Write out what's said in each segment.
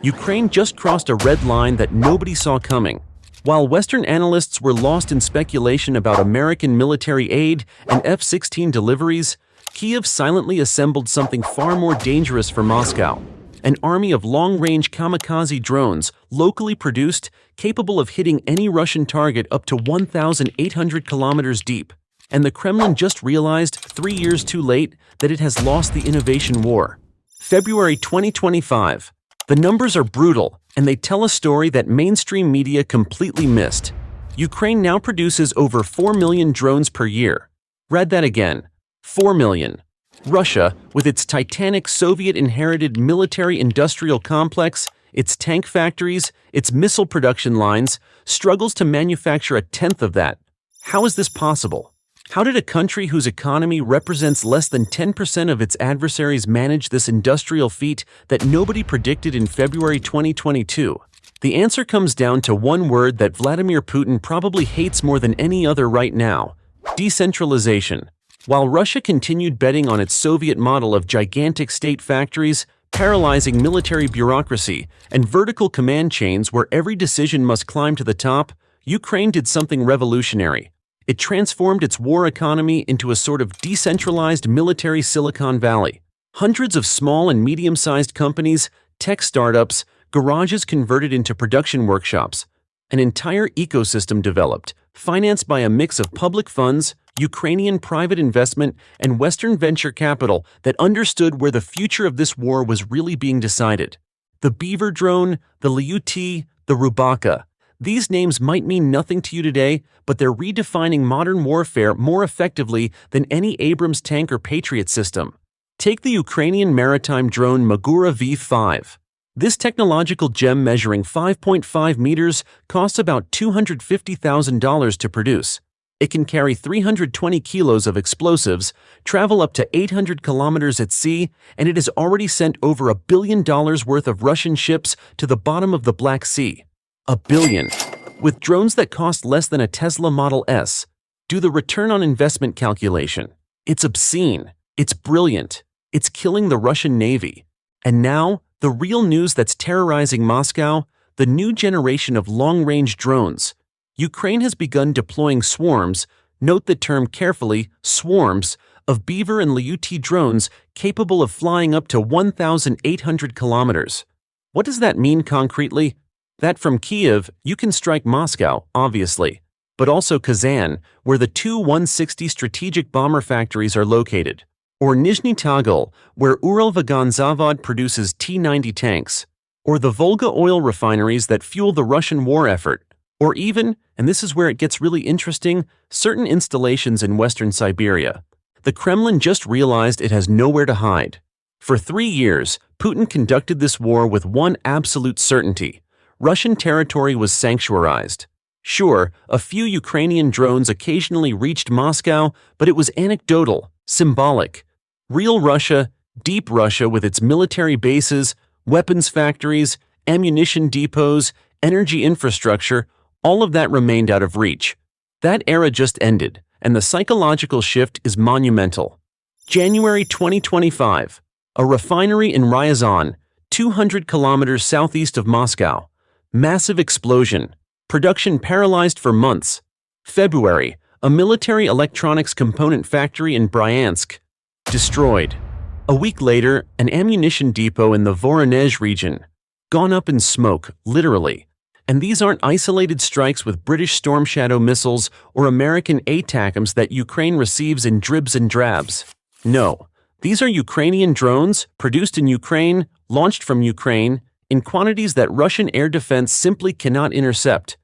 Ukraine just crossed a red line that nobody saw coming. While Western analysts were lost in speculation about American military aid and F-16 deliveries, Kyiv silently assembled something far more dangerous for Moscow. An army of long-range kamikaze drones, locally produced, capable of hitting any Russian target up to 1,800 kilometers deep. And the Kremlin just realized, 3 years too late, that it has lost the innovation war. February 2025. The numbers are brutal, and they tell a story that mainstream media completely missed. Ukraine now produces over 4 million drones per year. Read that again. 4 million. Russia, with its titanic Soviet-inherited military-industrial complex, its tank factories, its missile production lines, struggles to manufacture a tenth of that. How is this possible? How did a country whose economy represents less than 10% of its adversaries manage this industrial feat that nobody predicted in February 2022? The answer comes down to one word that Vladimir Putin probably hates more than any other right now: decentralization. While Russia continued betting on its Soviet model of gigantic state factories, paralyzing military bureaucracy, and vertical command chains where every decision must climb to the top, Ukraine did something revolutionary. It transformed its war economy into a sort of decentralized military Silicon Valley. Hundreds of small and medium-sized companies, tech startups, garages converted into production workshops. An entire ecosystem developed, financed by a mix of public funds, Ukrainian private investment, and Western venture capital that understood where the future of this war was really being decided. The Beaver drone, the Lyuti, the Rubaka. These names might mean nothing to you today, but they're redefining modern warfare more effectively than any Abrams tank or Patriot system. Take the Ukrainian maritime drone Magura V5. This technological gem measuring 5.5 meters costs about $250,000 to produce. It can carry 320 kilos of explosives, travel up to 800 kilometers at sea, and it has already sent over $1 billion worth of Russian ships to the bottom of the Black Sea. $1 billion. With drones that cost less than a Tesla Model S. Do the return on investment calculation. It's obscene. It's brilliant. It's killing the Russian Navy. And now, the real news that's terrorizing Moscow, the new generation of long-range drones. Ukraine has begun deploying swarms, note the term carefully, swarms, of Beaver and Lyuti drones capable of flying up to 1,800 kilometers. What does that mean concretely? That from Kyiv, you can strike Moscow, obviously, but also Kazan, where the two 160 strategic bomber factories are located, or Nizhny Tagil, where Uralvagonzavod produces T-90 tanks, or the Volga oil refineries that fuel the Russian war effort, or even, and this is where it gets really interesting, certain installations in western Siberia. The Kremlin just realized it has nowhere to hide. For 3 years, Putin conducted this war with one absolute certainty: Russian territory was sanctuarized. Sure, a few Ukrainian drones occasionally reached Moscow, but it was anecdotal, symbolic. Real Russia, deep Russia with its military bases, weapons factories, ammunition depots, energy infrastructure, all of that remained out of reach. That era just ended, and the psychological shift is monumental. January 2025. A refinery in Ryazan, 200 kilometers southeast of Moscow. Massive explosion. Production paralyzed for months. February, a military electronics component factory in Bryansk. Destroyed. A week later, an ammunition depot in the Voronezh region. Gone up in smoke, literally. And these aren't isolated strikes with British Storm Shadow missiles or American ATACMS that Ukraine receives in dribs and drabs. No, these are Ukrainian drones, produced in Ukraine, launched from Ukraine, in quantities that Russian air defense simply cannot intercept.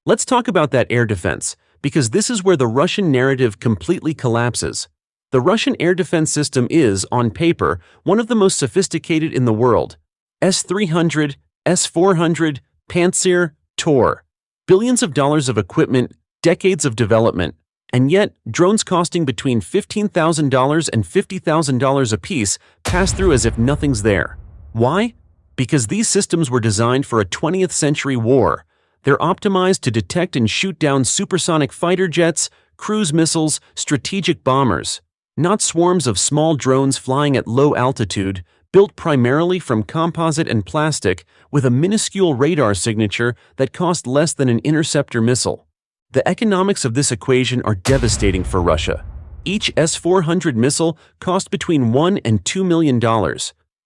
Let's talk about that air defense, because this is where the Russian narrative completely collapses. The Russian air defense system is, on paper, one of the most sophisticated in the world. S-300, S-400, Pantsir, Tor. Billions of dollars of equipment, decades of development. And yet, drones costing between $15,000 and $50,000 apiece pass through as if nothing's there. Why? Because these systems were designed for a 20th century war. They're optimized to detect and shoot down supersonic fighter jets, cruise missiles, strategic bombers. Not swarms of small drones flying at low altitude, built primarily from composite and plastic with a minuscule radar signature that cost less than an interceptor missile. The economics of this equation are devastating for Russia. Each S-400 missile cost between $1 and $2 million.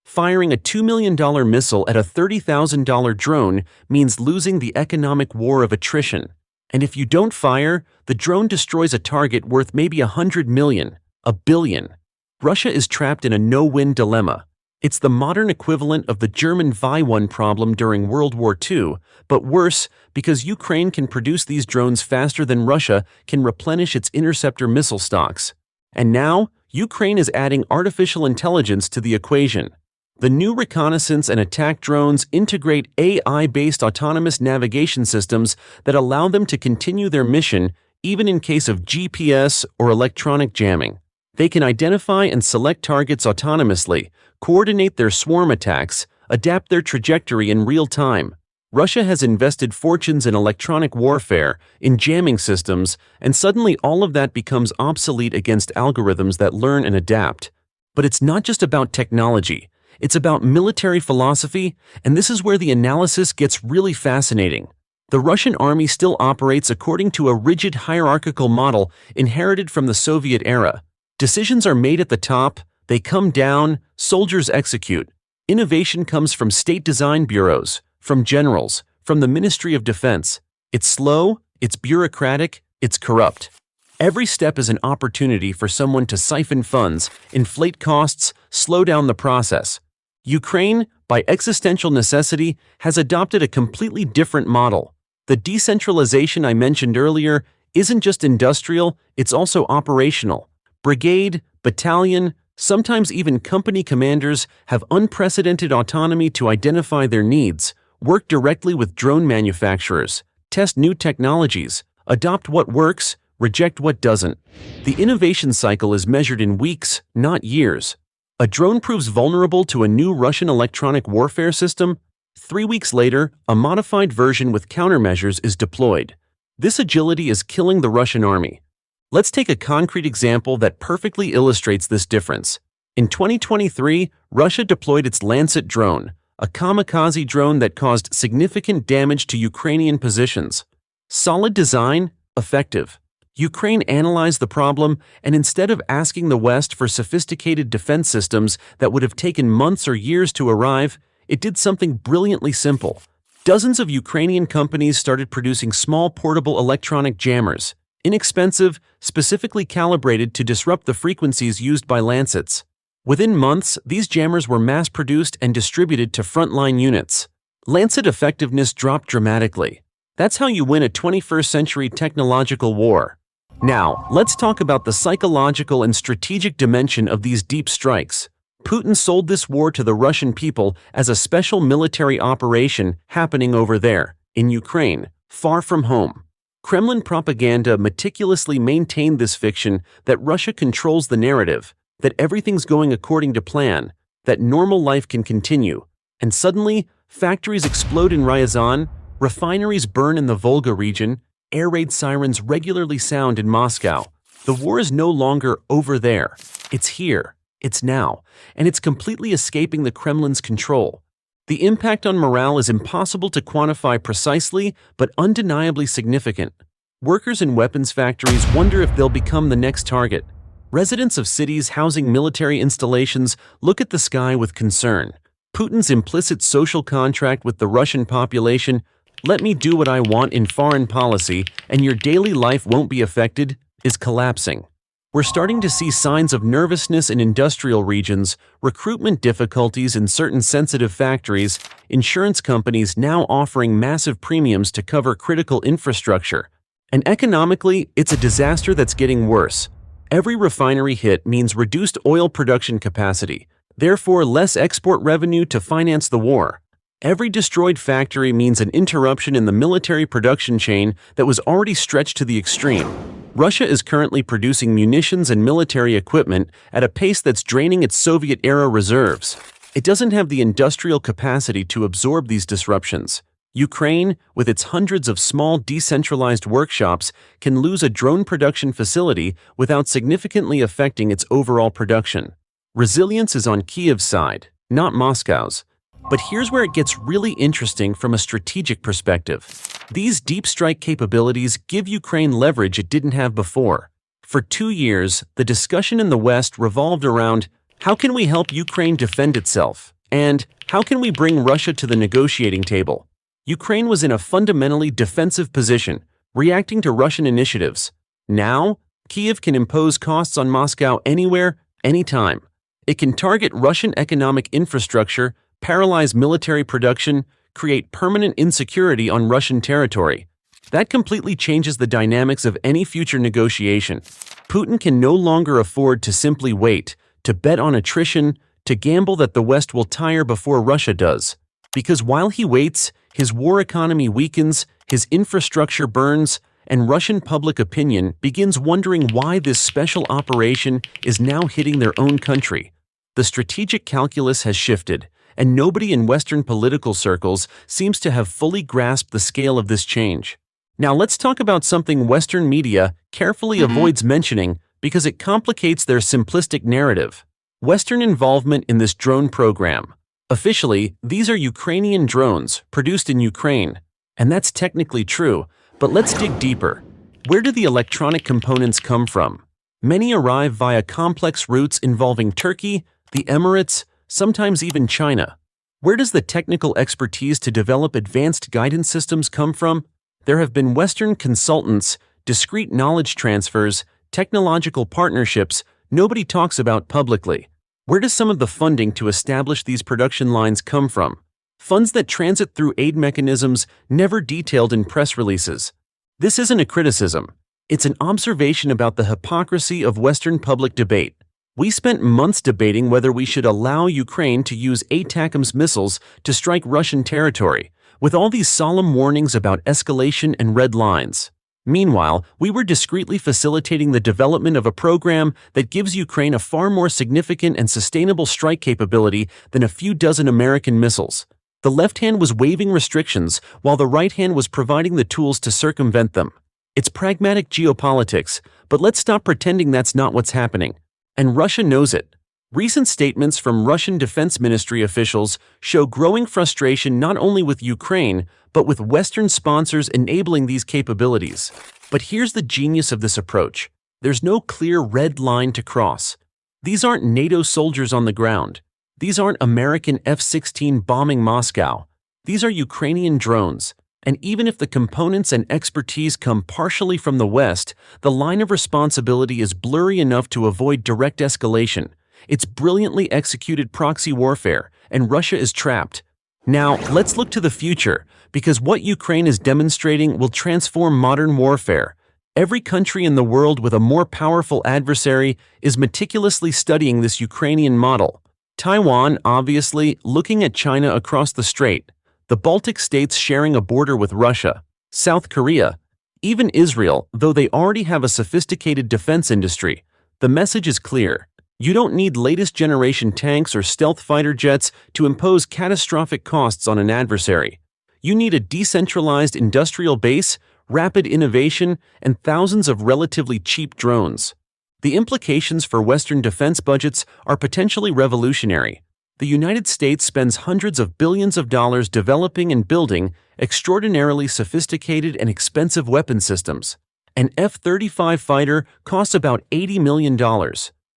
Firing a $2 million missile at a $30,000 drone means losing the economic war of attrition. And if you don't fire, the drone destroys a target worth maybe $100 million, $1 billion. Russia is trapped in a no-win dilemma. It's the modern equivalent of the German Vi-1 problem during World War II, but worse because Ukraine can produce these drones faster than Russia can replenish its interceptor missile stocks. And now, Ukraine is adding artificial intelligence to the equation. The new reconnaissance and attack drones integrate AI-based autonomous navigation systems that allow them to continue their mission even in case of GPS or electronic jamming. They can identify and select targets autonomously, coordinate their swarm attacks, adapt their trajectory in real time. Russia has invested fortunes in electronic warfare, in jamming systems, and suddenly all of that becomes obsolete against algorithms that learn and adapt. But it's not just about technology. It's about military philosophy, and this is where the analysis gets really fascinating. The Russian army still operates according to a rigid hierarchical model inherited from the Soviet era. Decisions are made at the top, they come down, soldiers execute. Innovation comes from state design bureaus, from generals, from the Ministry of Defense. It's slow, it's bureaucratic, it's corrupt. Every step is an opportunity for someone to siphon funds, inflate costs, slow down the process. Ukraine, by existential necessity, has adopted a completely different model. The decentralization I mentioned earlier isn't just industrial, it's also operational. Brigade, battalion, sometimes even company commanders have unprecedented autonomy to identify their needs, work directly with drone manufacturers, test new technologies, adopt what works, reject what doesn't. The innovation cycle is measured in weeks, not years. A drone proves vulnerable to a new Russian electronic warfare system. 3 weeks later, a modified version with countermeasures is deployed. This agility is killing the Russian army. Let's take a concrete example that perfectly illustrates this difference. In 2023, Russia deployed its Lancet drone, a Kamikaze drone that caused significant damage to Ukrainian positions. Solid design, effective. Ukraine analyzed the problem, and instead of asking the West for sophisticated defense systems that would have taken months or years to arrive, it did something brilliantly simple. Dozens of Ukrainian companies started producing small portable electronic jammers, inexpensive, specifically calibrated to disrupt the frequencies used by Lancets. Within months, these jammers were mass-produced and distributed to frontline units. Lancet effectiveness dropped dramatically. That's how you win a 21st-century technological war. Now, let's talk about the psychological and strategic dimension of these deep strikes. Putin sold this war to the Russian people as a special military operation happening over there, in Ukraine, far from home. Kremlin propaganda meticulously maintained this fiction that Russia controls the narrative, that everything's going according to plan, that normal life can continue. And suddenly, factories explode in Ryazan, refineries burn in the Volga region, air raid sirens regularly sound in Moscow. The war is no longer over there. It's here. It's now. And it's completely escaping the Kremlin's control. The impact on morale is impossible to quantify precisely, but undeniably significant. Workers in weapons factories wonder if they'll become the next target. Residents of cities housing military installations look at the sky with concern. Putin's implicit social contract with the Russian population, "Let me do what I want in foreign policy, and your daily life won't be affected," is collapsing. We're starting to see signs of nervousness in industrial regions, recruitment difficulties in certain sensitive factories, insurance companies now offering massive premiums to cover critical infrastructure. And economically, it's a disaster that's getting worse. Every refinery hit means reduced oil production capacity, therefore less export revenue to finance the war. Every destroyed factory means an interruption in the military production chain that was already stretched to the extreme. Russia is currently producing munitions and military equipment at a pace that's draining its Soviet-era reserves. It doesn't have the industrial capacity to absorb these disruptions. Ukraine, with its hundreds of small decentralized workshops, can lose a drone production facility without significantly affecting its overall production. Resilience is on Kyiv's side. not Moscow's. But here's where it gets really interesting from a strategic perspective. These deep strike capabilities give Ukraine leverage it didn't have before. For 2 years, the discussion in the West revolved around how can we help Ukraine defend itself, and how can we bring Russia to the negotiating table. Ukraine was in a fundamentally defensive position, reacting to Russian initiatives. Now, Kyiv can impose costs on Moscow anywhere, anytime. It can target Russian economic infrastructure, paralyze military production, create permanent insecurity on Russian territory. That completely changes the dynamics of any future negotiation. Putin can no longer afford to simply wait, to bet on attrition, to gamble that the West will tire before Russia does. Because while he waits, his war economy weakens, his infrastructure burns, and Russian public opinion begins wondering why this special operation is now hitting their own country. The strategic calculus has shifted, and nobody in Western political circles seems to have fully grasped the scale of this change. Now let's talk about something Western media carefully avoids mentioning because it complicates their simplistic narrative: Western involvement in this drone program. Officially, these are Ukrainian drones produced in Ukraine, and that's technically true, but let's dig deeper. Where do the electronic components come from? Many arrive via complex routes involving Turkey, the Emirates, sometimes even China. Where does the technical expertise to develop advanced guidance systems come from? There have been Western consultants, discrete knowledge transfers, technological partnerships nobody talks about publicly. Where does some of the funding to establish these production lines come from? Funds that transit through aid mechanisms never detailed in press releases. This isn't a criticism. It's an observation about the hypocrisy of Western public debate. We spent months debating whether we should allow Ukraine to use ATACMS missiles to strike Russian territory, with all these solemn warnings about escalation and red lines. Meanwhile, we were discreetly facilitating the development of a program that gives Ukraine a far more significant and sustainable strike capability than a few dozen American missiles. The left hand was waiving restrictions, while the right hand was providing the tools to circumvent them. It's pragmatic geopolitics, but let's stop pretending that's not what's happening. And Russia knows it. Recent statements from Russian Defense Ministry officials show growing frustration not only with Ukraine, but with Western sponsors enabling these capabilities. But here's the genius of this approach. There's no clear red line to cross. These aren't NATO soldiers on the ground. These aren't American F-16 bombing Moscow. These are Ukrainian drones. And even if the components and expertise come partially from the West, the line of responsibility is blurry enough to avoid direct escalation. It's brilliantly executed proxy warfare, and Russia is trapped. Now, let's look to the future, because what Ukraine is demonstrating will transform modern warfare. Every country in the world with a more powerful adversary is meticulously studying this Ukrainian model. Taiwan, obviously, looking at China across the strait. The Baltic states sharing a border with Russia. South Korea. Even Israel, though they already have a sophisticated defense industry. The message is clear. You don't need latest generation tanks or stealth fighter jets to impose catastrophic costs on an adversary. You need a decentralized industrial base, rapid innovation, and thousands of relatively cheap drones. The implications for Western defense budgets are potentially revolutionary. The United States spends hundreds of billions of dollars developing and building extraordinarily sophisticated and expensive weapon systems. An F-35 fighter costs about $80 million.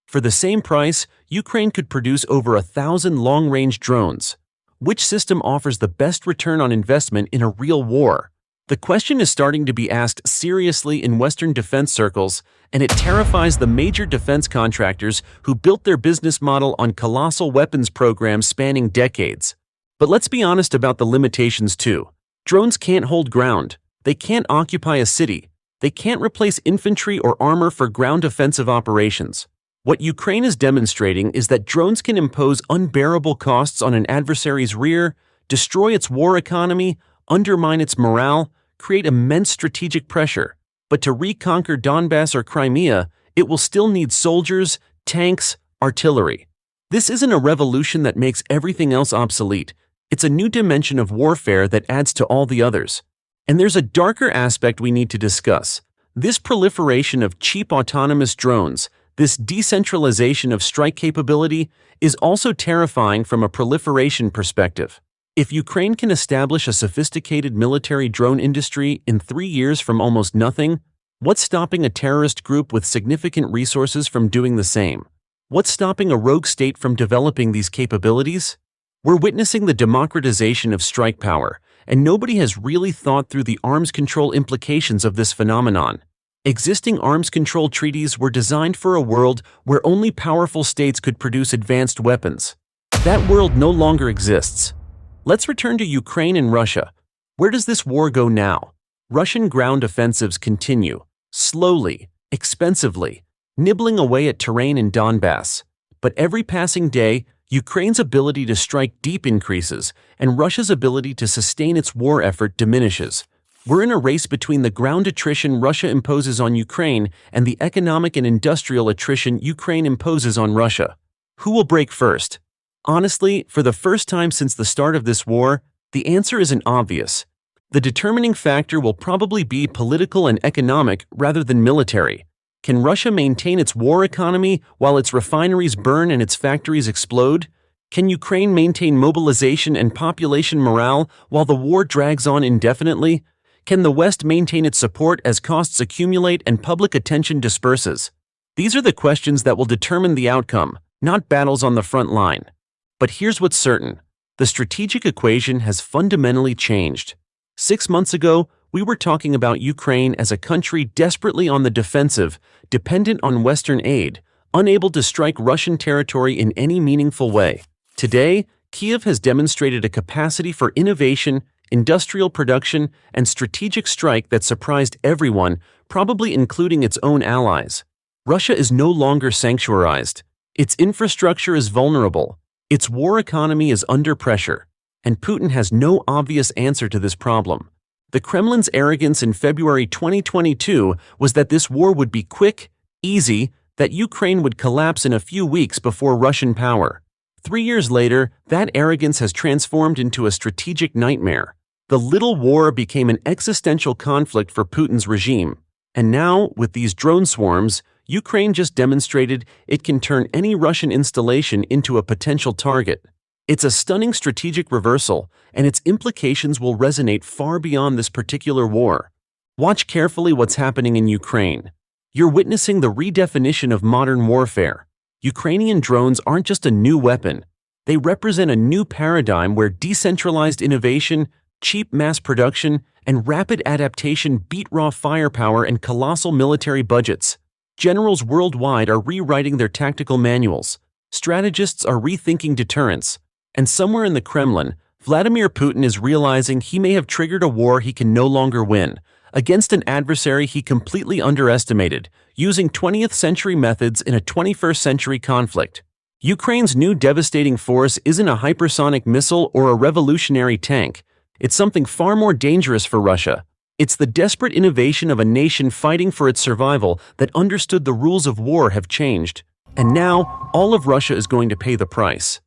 For the same price, Ukraine could produce over 1,000 long-range drones. Which system offers the best return on investment in a real war? The question is starting to be asked seriously in Western defense circles, and it terrifies the major defense contractors who built their business model on colossal weapons programs spanning decades. But let's be honest about the limitations too. Drones can't hold ground. They can't occupy a city. They can't replace infantry or armor for ground offensive operations. What Ukraine is demonstrating is that drones can impose unbearable costs on an adversary's rear, destroy its war economy, undermine its morale, create immense strategic pressure. But to reconquer Donbass or Crimea, it will still need soldiers, tanks, artillery. This isn't a revolution that makes everything else obsolete. It's a new dimension of warfare that adds to all the others. And there's a darker aspect we need to discuss. This proliferation of cheap autonomous drones, This decentralization of strike capability is also terrifying from a proliferation perspective. If Ukraine can establish a sophisticated military drone industry in 3 years from almost nothing, what's stopping a terrorist group with significant resources from doing the same? What's stopping a rogue state from developing these capabilities? We're witnessing the democratization of strike power, and nobody has really thought through the arms control implications of this phenomenon. Existing arms control treaties were designed for a world where only powerful states could produce advanced weapons. That world no longer exists. Let's return to Ukraine and Russia. Where does this war go now? Russian ground offensives continue, slowly, expensively, nibbling away at terrain in Donbass. But every passing day, Ukraine's ability to strike deep increases, and Russia's ability to sustain its war effort diminishes. We're in a race between the ground attrition Russia imposes on Ukraine and the economic and industrial attrition Ukraine imposes on Russia. Who will break first? Honestly, for the first time since the start of this war, the answer isn't obvious. The determining factor will probably be political and economic rather than military. Can Russia maintain its war economy while its refineries burn and its factories explode? Can Ukraine maintain mobilization and population morale while the war drags on indefinitely? Can the West maintain its support as costs accumulate and public attention disperses? These are the questions that will determine the outcome, not battles on the front line. But here's what's certain. The strategic equation has fundamentally changed. 6 months ago, we were talking about Ukraine as a country desperately on the defensive, dependent on Western aid, unable to strike Russian territory in any meaningful way. Today, Kyiv has demonstrated a capacity for innovation, industrial production, and strategic strike that surprised everyone, probably including its own allies. Russia is no longer sanctuarized. Its infrastructure is vulnerable. Its war economy is under pressure. And Putin has no obvious answer to this problem. The Kremlin's arrogance in February 2022 was that this war would be quick, easy, that Ukraine would collapse in a few weeks before Russian power. 3 years later, that arrogance has transformed into a strategic nightmare. The little war became an existential conflict for Putin's regime. And now, with these drone swarms, Ukraine just demonstrated it can turn any Russian installation into a potential target. It's a stunning strategic reversal, and its implications will resonate far beyond this particular war. Watch carefully what's happening in Ukraine. You're witnessing the redefinition of modern warfare. Ukrainian drones aren't just a new weapon. They represent a new paradigm where decentralized innovation, cheap mass production, and rapid adaptation beat raw firepower and colossal military budgets. Generals worldwide are rewriting their tactical manuals. Strategists are rethinking deterrence. And somewhere in the Kremlin, Vladimir Putin is realizing he may have triggered a war he can no longer win, against an adversary he completely underestimated, using 20th century methods in a 21st century conflict. Ukraine's new devastating force isn't a hypersonic missile or a revolutionary tank. It's something far more dangerous for Russia. It's the desperate innovation of a nation fighting for its survival that understood the rules of war have changed. And now, all of Russia is going to pay the price.